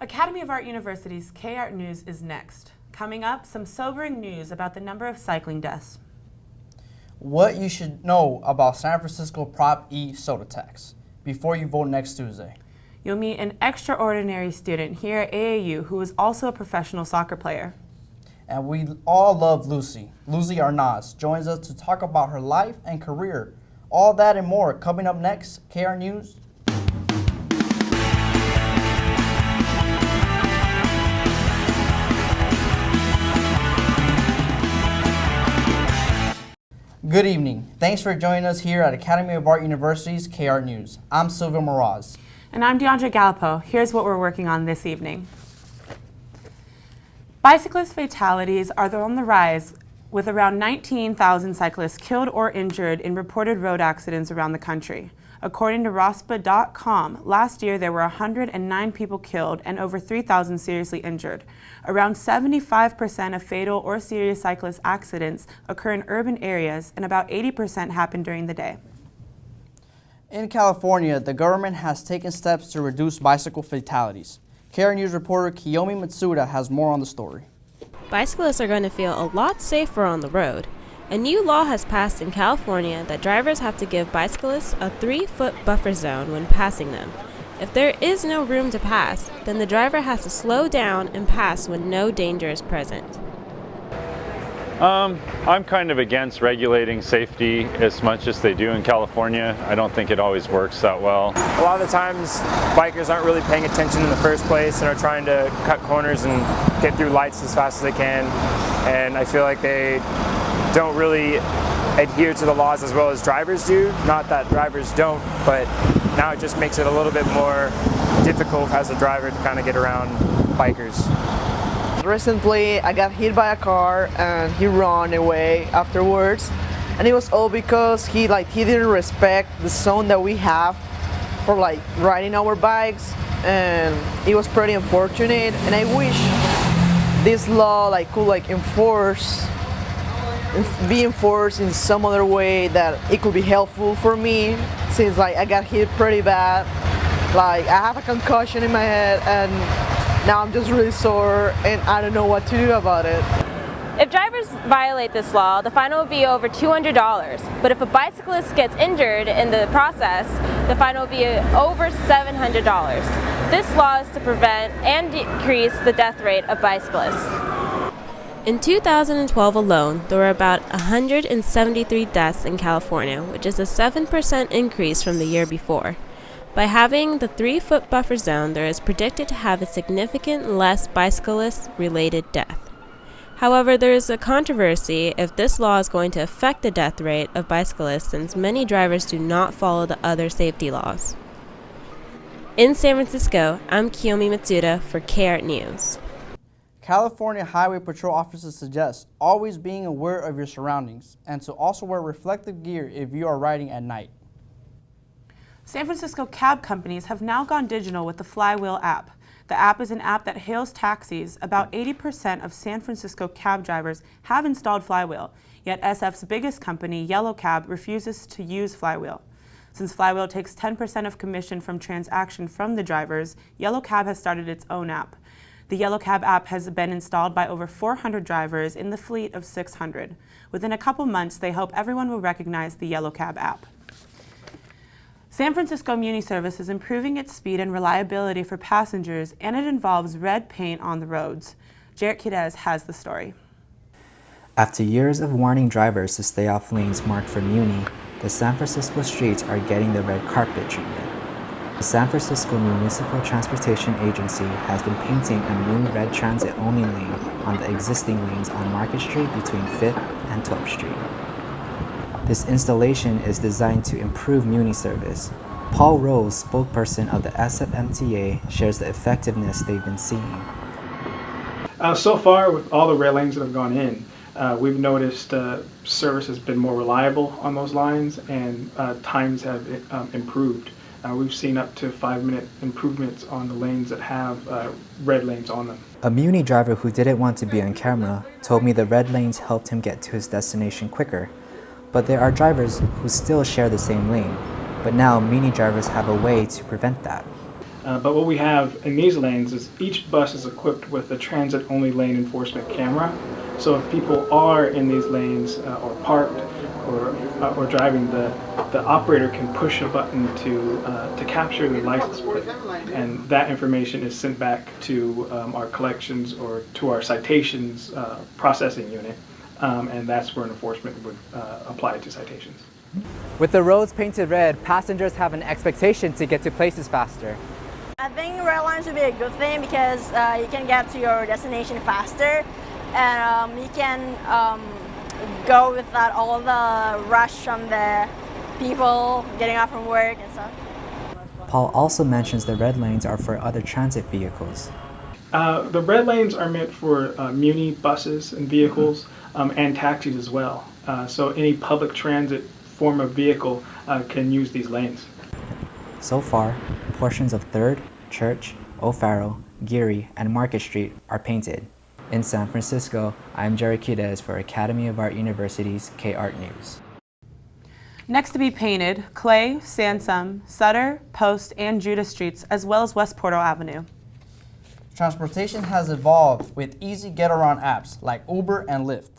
Academy of Art University's K-Art News is next. Coming up, some sobering news about the number of cycling deaths. What you should know about San Francisco Prop E soda tax before you vote next Tuesday. You'll meet an extraordinary student here at AAU who is also a professional soccer player. And we all love Lucy. Lucy Arnaz joins us to talk about her life and career. All that and more coming up next, K-Art News. Good evening. Thanks for joining us here at Academy of Art University's K-Art News. I'm Silvia Moraz. And I'm DeAndre Gallipo. Here's what we're working on this evening. Bicyclist fatalities are on the rise, with around 19,000 cyclists killed or injured in reported road accidents around the country. According to ROSPA.com, last year there were 109 people killed and over 3,000 seriously injured. Around 75% of fatal or serious cyclist accidents occur in urban areas, and about 80% happen during the day. In California, the government has taken steps to reduce bicycle fatalities. K-Art News reporter Kiyomi Matsuda has more on the story. Bicyclists are going to feel a lot safer on the road. A new law has passed in California that drivers have to give bicyclists a 3-foot buffer zone when passing them. If there is no room to pass, then the driver has to slow down and pass when no danger is present. I'm kind of against regulating safety as much as they do in California. I don't think it always works that well. A lot of the times, bikers aren't really paying attention in the first place and are trying to cut corners and get through lights as fast as they can. And I feel like they don't really adhere to the laws as well as drivers do. Not that drivers don't, but now it just makes it a little bit more difficult as a driver to kind of get around bikers. Recently, I got hit by a car and he ran away afterwards, and it was all because he didn't respect the zone that we have for riding our bikes, and it was pretty unfortunate. And I wish this law could be enforced in some other way that it could be helpful for me, since I got hit pretty bad. I have a concussion in my head, and now I'm just really sore and I don't know what to do about it. If drivers violate this law, the fine will be over $200. But if a bicyclist gets injured in the process, the fine will be over $700. This law is to prevent and decrease the death rate of bicyclists. In 2012 alone, there were about 173 deaths in California, which is a 7% increase from the year before. By having the 3-foot buffer zone, there is predicted to have a significant less bicyclist-related death. However, there is a controversy if this law is going to affect the death rate of bicyclists, since many drivers do not follow the other safety laws. In San Francisco, I'm Kiyomi Matsuda for K-Art News. California Highway Patrol officers suggest always being aware of your surroundings and to also wear reflective gear if you are riding at night. San Francisco cab companies have now gone digital with the Flywheel app. The app is an app that hails taxis. About 80% of San Francisco cab drivers have installed Flywheel, yet SF's biggest company, Yellow Cab, refuses to use Flywheel. Since Flywheel takes 10% of commission from transaction from the drivers, Yellow Cab has started its own app. The Yellow Cab app has been installed by over 400 drivers in the fleet of 600. Within a couple months, they hope everyone will recognize the Yellow Cab app. San Francisco Muni Service is improving its speed and reliability for passengers, and it involves red paint on the roads. Jarrett Quidez has the story. After years of warning drivers to stay off lanes marked for Muni, the San Francisco streets are getting the red carpet treatment. The San Francisco Municipal Transportation Agency has been painting a new red transit-only lane on the existing lanes on Market Street between 5th and 12th Street. This installation is designed to improve Muni service. Paul Rose, spokesperson of the SFMTA, shares the effectiveness they've been seeing. So far, with all the red lanes that have gone in, we've noticed service has been more reliable on those lines, and times have improved. We've seen up to 5-minute improvements on the lanes that have red lanes on them. A Muni driver who didn't want to be on camera told me the red lanes helped him get to his destination quicker. But there are drivers who still share the same lane. But now Muni drivers have a way to prevent that. But what we have in these lanes is each bus is equipped with a transit-only lane enforcement camera. So if people are in these lanes or parked or driving, the operator can push a button to capture the license plate, and that information is sent back to our collections or to our citations processing unit, and that's where enforcement would apply to citations. With the roads painted red, passengers have an expectation to get to places faster. I think red lines would be a good thing because you can get to your destination faster, and you can go without all the rush from the people getting off from work and stuff. Paul also mentions the red lanes are for other transit vehicles. The red lanes are meant for muni buses and vehicles and taxis as well. So any public transit form of vehicle can use these lanes. So far, portions of 3rd, Church, O'Farrell, Geary, and Market Street are painted. In San Francisco, I'm Jerry Quidez for Academy of Art University's K-Art News. Next to be painted, Clay, Sansom, Sutter, Post, and Judah Streets, as well as West Portal Avenue. Transportation has evolved with easy get-around apps like Uber and Lyft.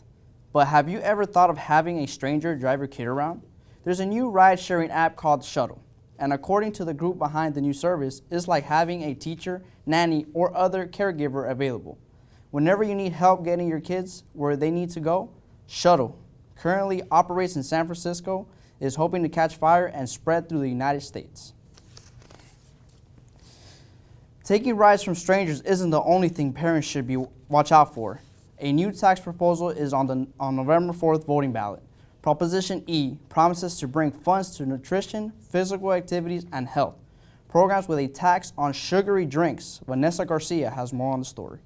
But have you ever thought of having a stranger drive your kid around? There's a new ride-sharing app called Shuttle. And according to the group behind the new service, it's like having a teacher, nanny, or other caregiver available. Whenever you need help getting your kids where they need to go, Shuttle currently operates in San Francisco, is hoping to catch fire and spread through the United States. Taking rides from strangers isn't the only thing parents should watch out for. A new tax proposal is on November 4th voting ballot. Proposition E promises to bring funds to nutrition, physical activities, and health. Programs with a tax on sugary drinks. Vanessa Garcia has more on the story.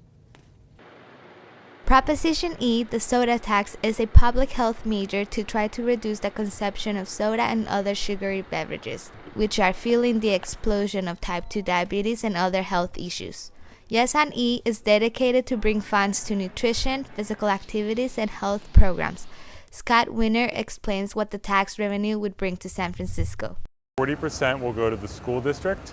Proposition E, the soda tax, is a public health measure to try to reduce the consumption of soda and other sugary beverages, which are fueling the explosion of type 2 diabetes and other health issues. Yes and E is dedicated to bring funds to nutrition, physical activities, and health programs. Scott Winner explains what the tax revenue would bring to San Francisco. 40% will go to the school district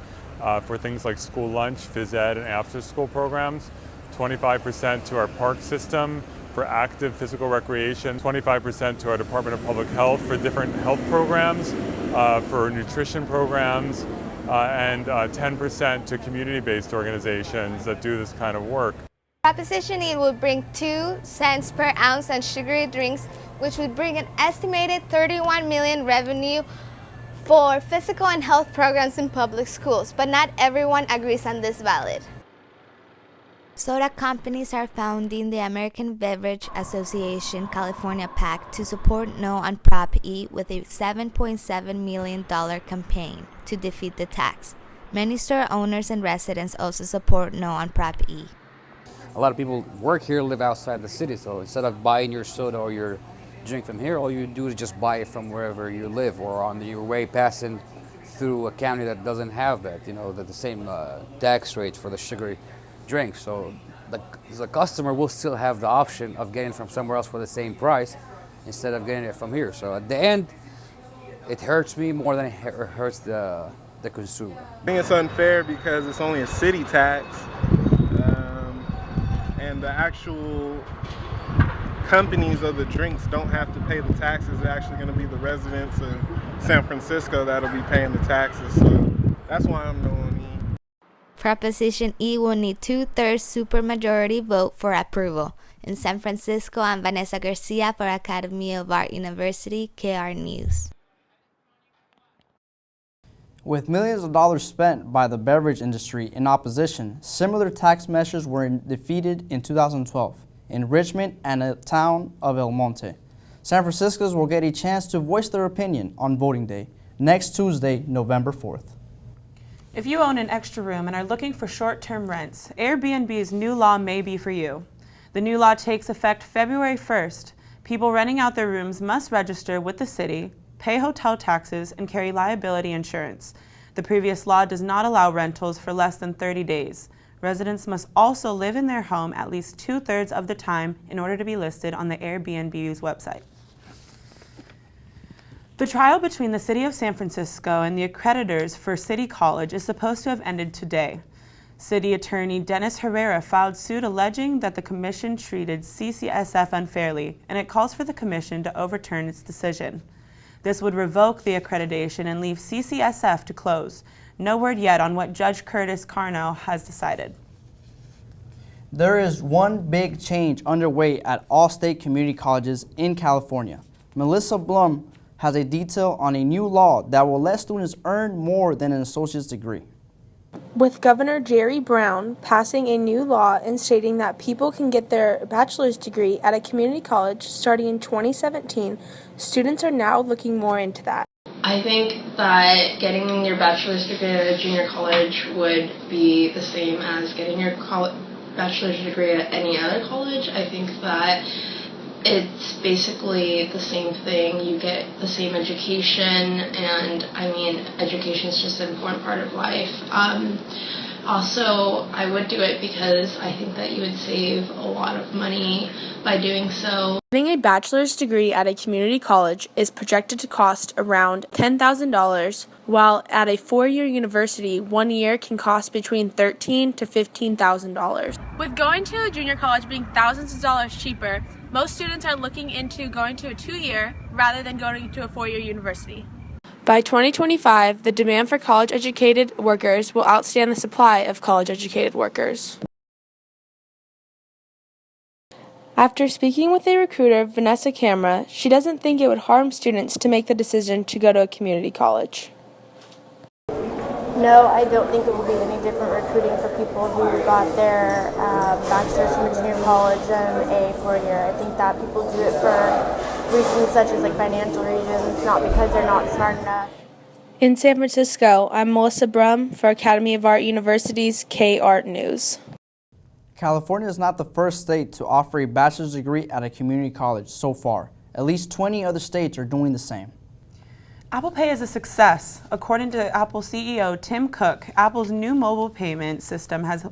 for things like school lunch, phys ed, and after-school programs. 25% to our park system for active physical recreation. 25% to our Department of Public Health for different health programs, for nutrition programs, and 10% to community-based organizations that do this kind of work. Proposition E would bring 2 cents per ounce on sugary drinks, which would bring an estimated $31 million revenue for physical and health programs in public schools, but not everyone agrees on this ballot. Soda companies are founding the American Beverage Association California PAC to support No on Prop E with a $7.7 million campaign to defeat the tax. Many store owners and residents also support No on Prop E. A lot of people work here, live outside the city, so instead of buying your soda or your drink from here, all you do is just buy it from wherever you live or on your way passing through a county that doesn't have that, the same tax rates for the sugary drinks. So the customer will still have the option of getting from somewhere else for the same price instead of getting it from here. So at the end, it hurts me more than it hurts the consumer. I think it's unfair because it's only a city tax, and the actual companies of the drinks don't have to pay the taxes. It's actually going to be the residents of San Francisco that'll be paying the taxes. So that's why I'm going E. Proposition E will need 2/3 supermajority vote for approval. In San Francisco, I'm Vanessa Garcia for Academy of Art University, KR News. With millions of dollars spent by the beverage industry in opposition, similar tax measures were defeated in 2012 in Richmond and the town of El Monte. San Franciscans will get a chance to voice their opinion on voting day, next Tuesday, November 4th. If you own an extra room and are looking for short-term rents, Airbnb's new law may be for you. The new law takes effect February 1st. People renting out their rooms must register with the city, pay hotel taxes, and carry liability insurance. The previous law does not allow rentals for less than 30 days. Residents must also live in their home at least 2/3 of the time in order to be listed on the Airbnb's website. The trial between the City of San Francisco and the accreditors for City College is supposed to have ended today. City Attorney Dennis Herrera filed suit alleging that the commission treated CCSF unfairly, and it calls for the commission to overturn its decision. This would revoke the accreditation and leave CCSF to close. No word yet on what Judge Curtis Carnell has decided. There is one big change underway at all state community colleges in California. Melissa Blum has a detail on a new law that will let students earn more than an associate's degree. With Governor Jerry Brown passing a new law and stating that people can get their bachelor's degree at a community college starting in 2017, students are now looking more into that. I think that getting your bachelor's degree at a junior college would be the same as getting your bachelor's degree at any other college. I think that it's basically the same thing. You get the same education, and I mean, education is just an important part of life. Also, I would do it because I think that you would save a lot of money by doing so. Getting a bachelor's degree at a community college is projected to cost around $10,000, while at a four-year university, 1 year can cost between $13,000 to $15,000. With going to a junior college being thousands of dollars cheaper, most students are looking into going to a 2-year rather than going to a 4-year university. By 2025, the demand for college-educated workers will outstand the supply of college-educated workers. After speaking with a recruiter, Vanessa Camera, she doesn't think it would harm students to make the decision to go to a community college. No, I don't think it will be any different recruiting for people who got their bachelor's from a junior college and a 4-year. I think that people do it for reasons such as financial reasons, not because they're not smart enough. In San Francisco, I'm Melissa Brum for Academy of Art University's K-Art News. California is not the first state to offer a bachelor's degree at a community college so far. At least 20 other states are doing the same. Apple Pay is a success. According to Apple CEO Tim Cook, Apple's new mobile payment system has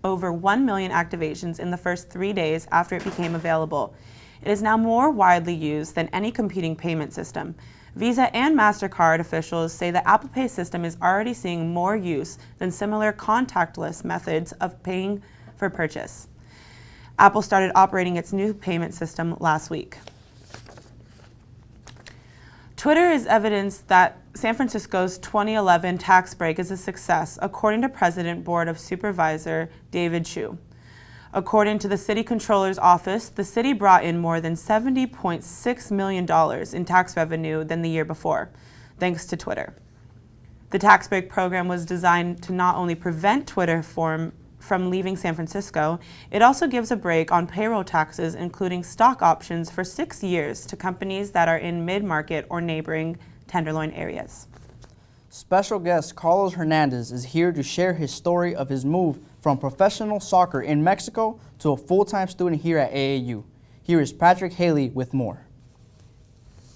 over 1 million activations in the first 3 days after it became available. It is now more widely used than any competing payment system. Visa and MasterCard officials say the Apple Pay system is already seeing more use than similar contactless methods of paying for purchase. Apple started operating its new payment system last week. Twitter is evidence that San Francisco's 2011 tax break is a success, according to President Board of Supervisor David Chu. According to the City Controller's Office, the city brought in more than $70.6 million in tax revenue than the year before, thanks to Twitter. The tax break program was designed to not only prevent Twitter from leaving San Francisco, it also gives a break on payroll taxes, including stock options for 6 years to companies that are in mid-market or neighboring Tenderloin areas. Special guest Carlos Hernandez is here to share his story of his move from professional soccer in Mexico to a full-time student here at AAU. Here is Patrick Haley with more.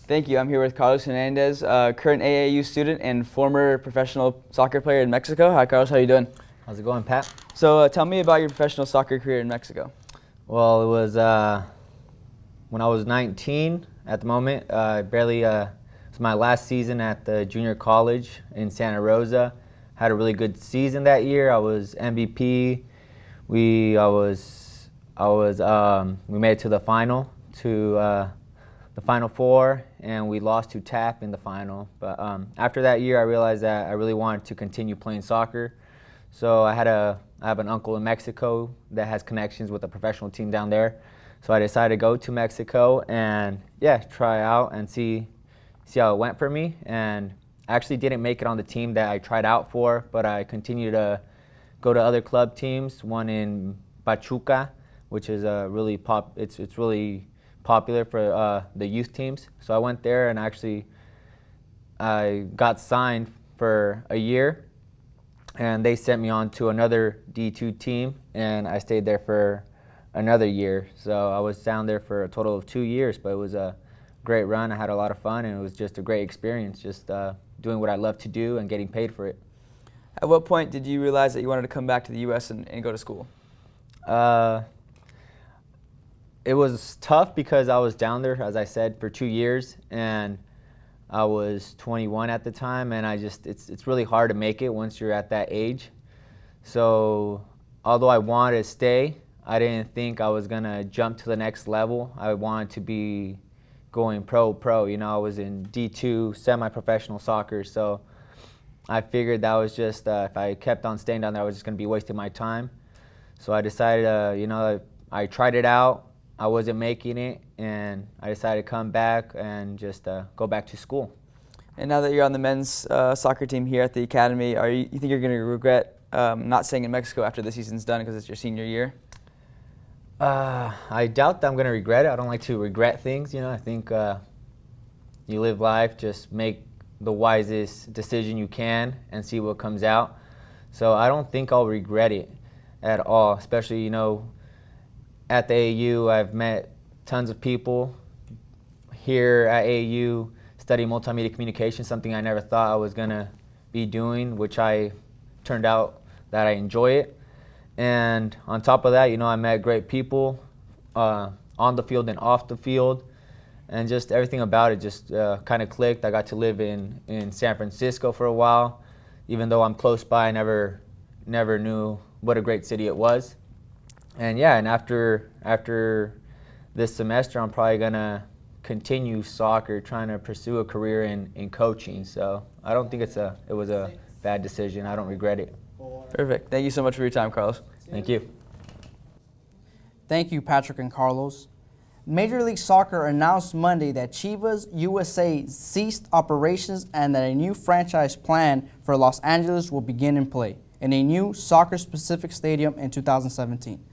Thank you. I'm here with Carlos Hernandez, current AAU student and former professional soccer player in Mexico. Hi, Carlos. How are you doing? How's it going, Pat? So tell me about your professional soccer career in Mexico. Well, it was when I was 19 at the moment. It was my last season at the junior college in Santa Rosa. Had a really good season that year. I was MVP. We made it to the final, the Final Four, and we lost to TAP in the final. But after that year, I realized that I really wanted to continue playing soccer. So I have an uncle in Mexico that has connections with a professional team down there. So I decided to go to Mexico and try out and see how it went for me. And I actually didn't make it on the team that I tried out for, but I continued to go to other club teams. One in Pachuca, which is really popular for the youth teams. So I went there and I got signed for a year. And they sent me on to another D2 team, and I stayed there for another year. So I was down there for a total of 2 years, but it was a great run. I had a lot of fun, and it was just a great experience, just doing what I love to do and getting paid for it. At what point did you realize that you wanted to come back to the U.S. and go to school? It was tough because I was down there, as I said, for 2 years, and I was 21 at the time, and it's really hard to make it once you're at that age. So although I wanted to stay, I didn't think I was gonna jump to the next level. I wanted to be going pro. You know, I was in D2 semi-professional soccer, so I figured that was just, if I kept on staying down there, I was just gonna be wasting my time. So I decided, you know, I tried it out. I wasn't making it, and I decided to come back and just go back to school. And now that you're on the men's soccer team here at the academy, you think you're going to regret not staying in Mexico after the season's done because it's your senior year? I doubt that I'm going to regret it. I don't like to regret things, you know. I think you live life, just make the wisest decision you can and see what comes out. So I don't think I'll regret it at all, especially, you know, at the AAU, I've met tons of people. Here at AAU, studying multimedia communication, something I never thought I was gonna be doing, which I turned out that I enjoy it. And on top of that, you know, I met great people on the field and off the field, and just everything about it just kind of clicked. I got to live in San Francisco for a while. Even though I'm close by, I never knew what a great city it was. And yeah, and after this semester, I'm probably gonna continue soccer, trying to pursue a career in coaching. So I don't think it was a bad decision. I don't regret it. Perfect. Thank you so much for your time, Carlos. Thank you. Thank you, Patrick and Carlos. Major League Soccer announced Monday that Chivas USA ceased operations and that a new franchise plan for Los Angeles will begin in play in a new soccer-specific stadium in 2017.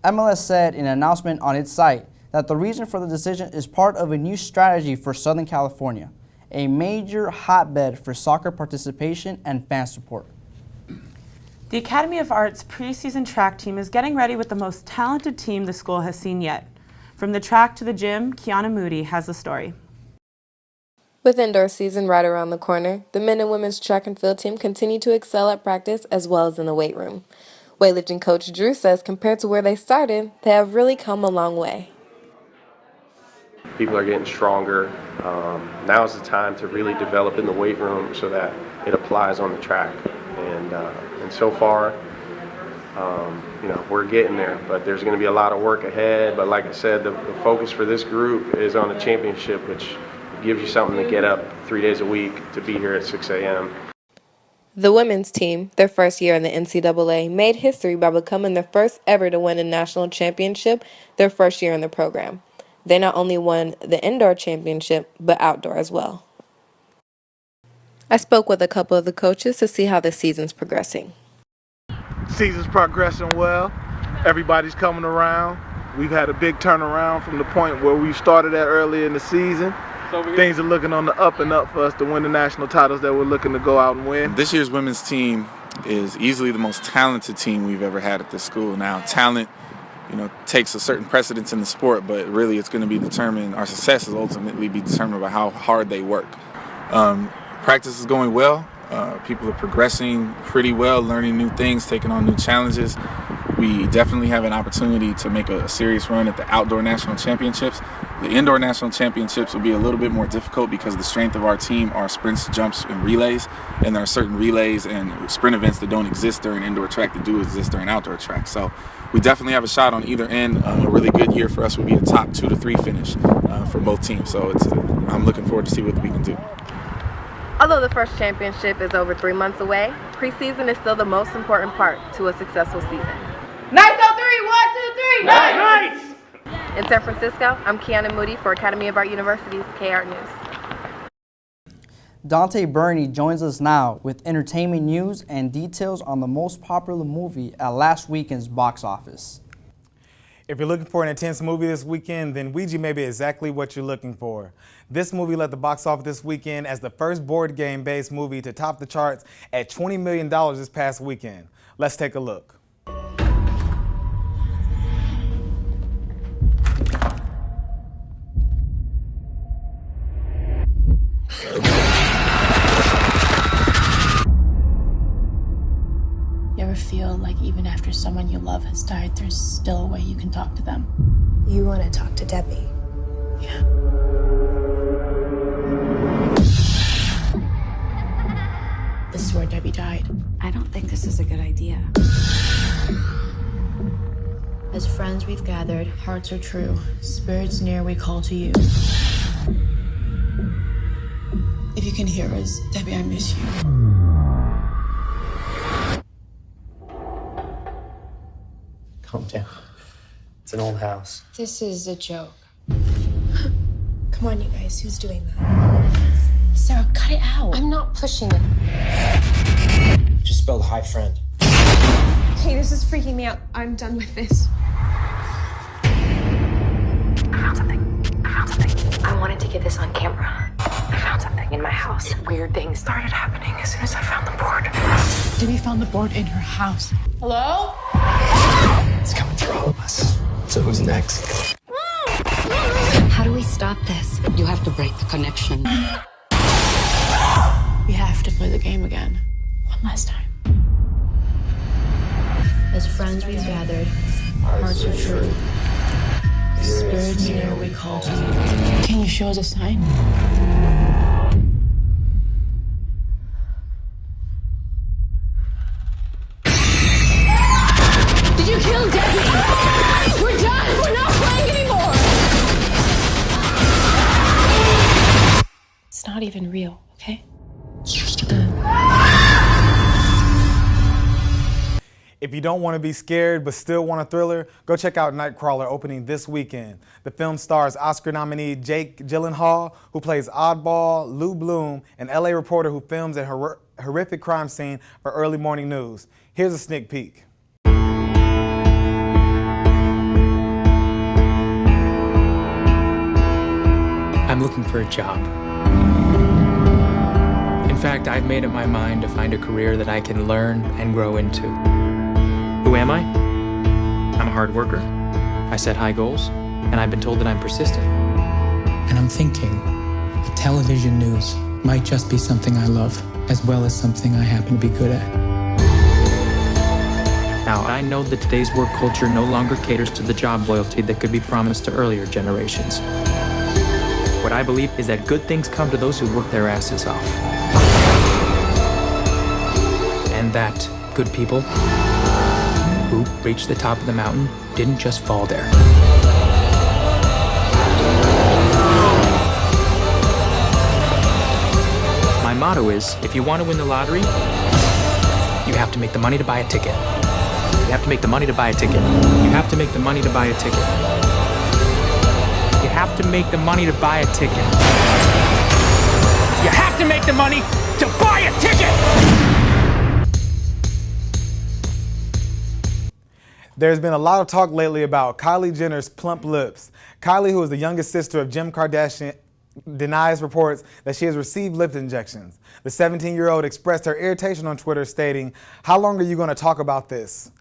MLS said in an announcement on its site that the reason for the decision is part of a new strategy for Southern California, a major hotbed for soccer participation and fan support. The Academy of Arts preseason track team is getting ready with the most talented team the school has seen yet. From the track to the gym, Kiana Moody has the story. With indoor season right around the corner, the men and women's track and field team continue to excel at practice as well as in the weight room. Weightlifting coach Drew says compared to where they started, they have really come a long way. People are getting stronger. Now is the time to really develop in the weight room so that it applies on the track. And so far, you know, we're getting there, but there's going to be a lot of work ahead. But like I said, the focus for this group is on the championship, which gives you something to get up 3 days a week to be here at 6 a.m. The women's team, their first year in the NCAA, made history by becoming the first ever to win a national championship their first year in the program. They not only won the indoor championship, but outdoor as well. I spoke with a couple of the coaches to see how the season's progressing. Season's progressing well. Everybody's coming around. We've had a big turnaround from the point where we started at earlier in the season. Things are looking on the up and up for us to win the national titles that we're looking to go out and win. This year's women's team is easily the most talented team we've ever had at this school. Now, talent, you know, takes a certain precedence in the sport, but really it's going to be determined, our success is ultimately be determined by how hard they work. Practice is going well. People are progressing pretty well, learning new things, taking on new challenges. We definitely have an opportunity to make a serious run at the outdoor national championships. The indoor national championships will be a little bit more difficult because the strength of our team are sprints, jumps, and relays. And there are certain relays and sprint events that don't exist during indoor track that do exist during outdoor track. So we definitely have a shot on either end. A really good year for us would be a top 2 to 3 finish for both teams. So I'm looking forward to see what we can do. Although the first championship is over 3 months away, preseason is still the most important part to a successful season. Knights on 3, 1, 2, 3, Knights! In San Francisco, I'm Kiana Moody for Academy of Art University's K-Art News. Dante Burney joins us now with entertainment news and details on the most popular movie at last weekend's box office. If you're looking for an intense movie this weekend, then Ouija may be exactly what you're looking for. This movie led the box office this weekend as the first board game-based movie to top the charts at $20 million this past weekend. Let's take a look. You ever feel like even after someone you love has died, there's still a way you can talk to them? You want to talk to Debbie? Yeah. is where Debbie died. I don't think this is a good idea. As friends we've gathered, hearts are true. Spirits near, we call to you. If you can hear us, Debbie, I miss you. Calm down. It's an old house. This is a joke. Come on, you guys. Who's doing that? Sarah, cut it out. I'm not pushing it. Just spelled hi friend. Hey, this is freaking me out. I'm done with this. I found something. I wanted to get this on camera. I found something in my house. Weird things started happening as soon as I found the board. Debbie found the board in her house. Hello? It's coming for all of us. So who's next? How do we stop this? You have to break the connection. We have to play the game again. One last time. As friends we've gathered, hearts are true. Spirits near, we call to you. Can you show us a sign? Did you kill Debbie? We're done! We're not playing anymore! It's not even real, okay? It's just a game. If you don't want to be scared but still want a thriller, go check out Nightcrawler opening this weekend. The film stars Oscar nominee Jake Gyllenhaal, who plays Oddball, Lou Bloom, an LA reporter who films a horrific crime scene for early morning news. Here's a sneak peek. I'm looking for a job. In fact, I've made up my mind to find a career that I can learn and grow into. Who am I? I'm a hard worker. I set high goals, and I've been told that I'm persistent. And I'm thinking, television news might just be something I love, as well as something I happen to be good at. Now, I know that today's work culture no longer caters to the job loyalty that could be promised to earlier generations. What I believe is that good things come to those who work their asses off. And that good people who reached the top of the mountain didn't just fall there. My motto is, if you want to win the lottery, you have to make the money to buy a ticket. You have to make the money to buy a ticket. You have to make the money to buy a ticket. You have to make the money to buy a ticket. You have to make the money to buy a ticket! There's been a lot of talk lately about Kylie Jenner's plump lips. Kylie, who is the youngest sister of Kim Kardashian, denies reports that she has received lip injections. The 17-year-old expressed her irritation on Twitter, stating, "How long are you going to talk about this?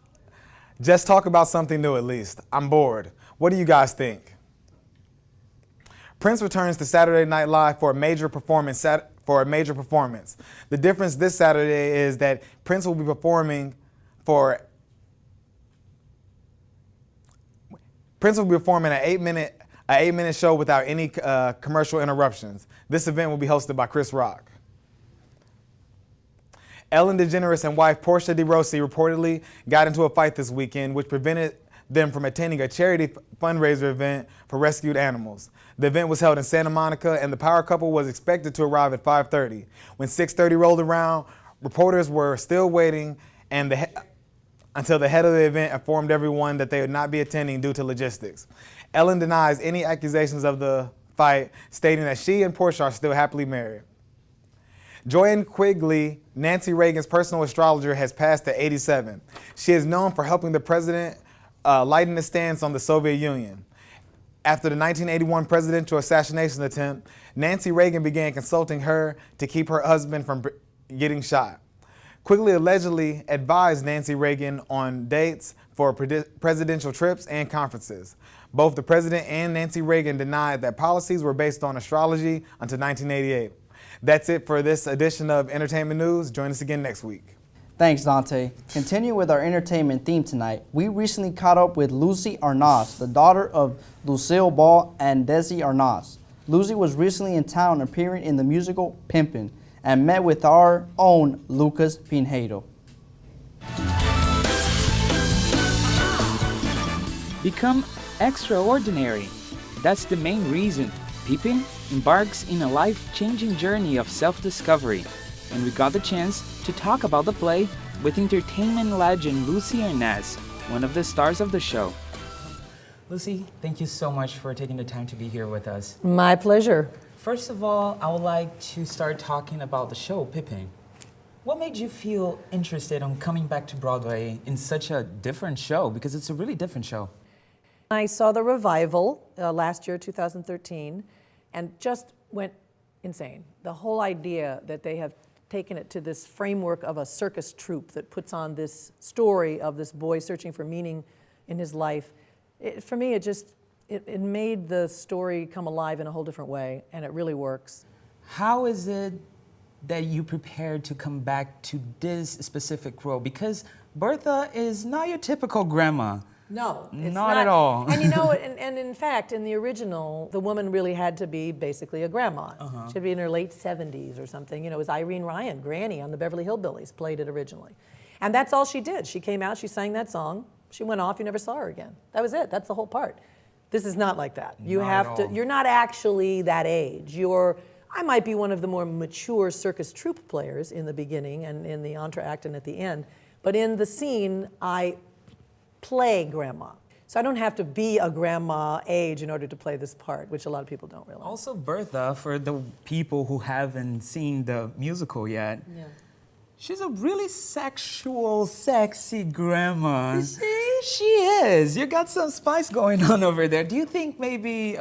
Just talk about something new at least. I'm bored. What do you guys think?" Prince returns to Saturday Night Live for a major performance. The difference this Saturday is that Prince will be performing an 8-minute show without any commercial interruptions. This event will be hosted by Chris Rock. Ellen DeGeneres and wife Portia de Rossi reportedly got into a fight this weekend, which prevented them from attending a charity fundraiser event for rescued animals. The event was held in Santa Monica, and the power couple was expected to arrive at 5:30. When 6:30 rolled around, reporters were still waiting until the head of the event informed everyone that they would not be attending due to logistics. Ellen denies any accusations of the fight, stating that she and Portia are still happily married. Joanne Quigley, Nancy Reagan's personal astrologer, has passed at 87. She is known for helping the president lighten the stance on the Soviet Union. After the 1981 presidential assassination attempt, Nancy Reagan began consulting her to keep her husband from getting shot. Quigley allegedly advised Nancy Reagan on dates for presidential trips and conferences. Both the president and Nancy Reagan denied that policies were based on astrology until 1988. That's it for this edition of Entertainment News. Join us again next week. Thanks, Dante. Continuing with our entertainment theme tonight, we recently caught up with Lucy Arnaz, the daughter of Lucille Ball and Desi Arnaz. Lucy was recently in town appearing in the musical Pimpin', and met with our own Lucas Pinheiro. Become extraordinary. That's the main reason Pippin embarks in a life-changing journey of self-discovery. And we got the chance to talk about the play with entertainment legend Lucy Arnaz, one of the stars of the show. Lucy, thank you so much for taking the time to be here with us. My pleasure. First of all, I would like to start talking about the show, Pippin. What made you feel interested in coming back to Broadway in such a different show? Because it's a really different show. I saw the revival last year, 2013, and just went insane. The whole idea that they have taken it to this framework of a circus troupe that puts on this story of this boy searching for meaning in his life. For me, it made the story come alive in a whole different way, and it really works. How is it that you prepared to come back to this specific role? Because Bertha is not your typical grandma. No, it's not at all. And you know, and in fact, in the original, the woman really had to be basically a grandma. She'd be in her late 70s or something. You know, it was Irene Ryan, Granny on the Beverly Hillbillies, played it originally. And that's all she did. She came out, she sang that song, she went off, you never saw her again. That was it, that's the whole part. This is not like that. You have to, you're not actually that age. I might be one of the more mature circus troupe players in the beginning and in the entr'acte and at the end, but in the scene, I play grandma. So I don't have to be a grandma age in order to play this part, which a lot of people don't realize. Also, Bertha, for the people who haven't seen the musical yet, she's a really sexual, sexy grandma. Is she? She is. You got some spice going on over there. Do you think maybe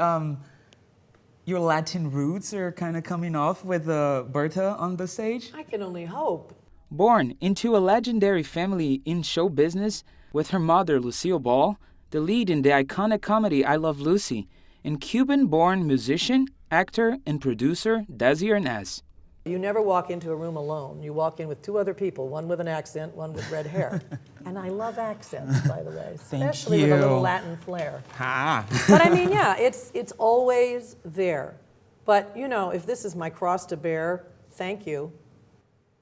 your Latin roots are kind of coming off with Bertha on the stage? I can only hope. Born into a legendary family in show business, with her mother, Lucille Ball, the lead in the iconic comedy I Love Lucy, and Cuban-born musician, actor, and producer Desi Arnaz. You never walk into a room alone. You walk in with two other people, one with an accent, one with red hair. And I love accents, by the way, especially with a little Latin flair. But I mean, yeah, it's always there. But, you know, if this is my cross to bear, thank you.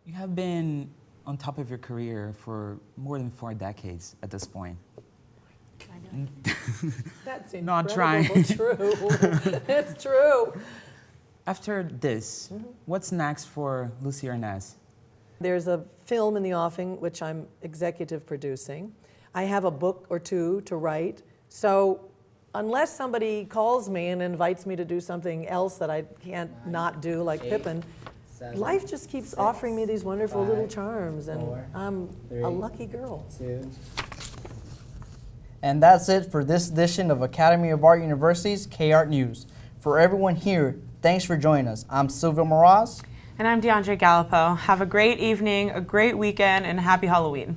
You have been on top of your career for more than 4 decades at this point. I know. That's incredible. Not trying. True. It's true. After this, what's next for Lucy Arnaz? There's a film in the offing which I'm executive producing. I have a book or two to write. So unless somebody calls me and invites me to do something else that I can't not do, like Pippin, life just keeps offering me these wonderful little charms, and I'm a lucky girl. And that's it for this edition of Academy of Art University's K-Art News. For everyone here, thanks for joining us. I'm Silvio Moraz. And I'm DeAndre Gallipo. Have a great evening, a great weekend, and happy Halloween.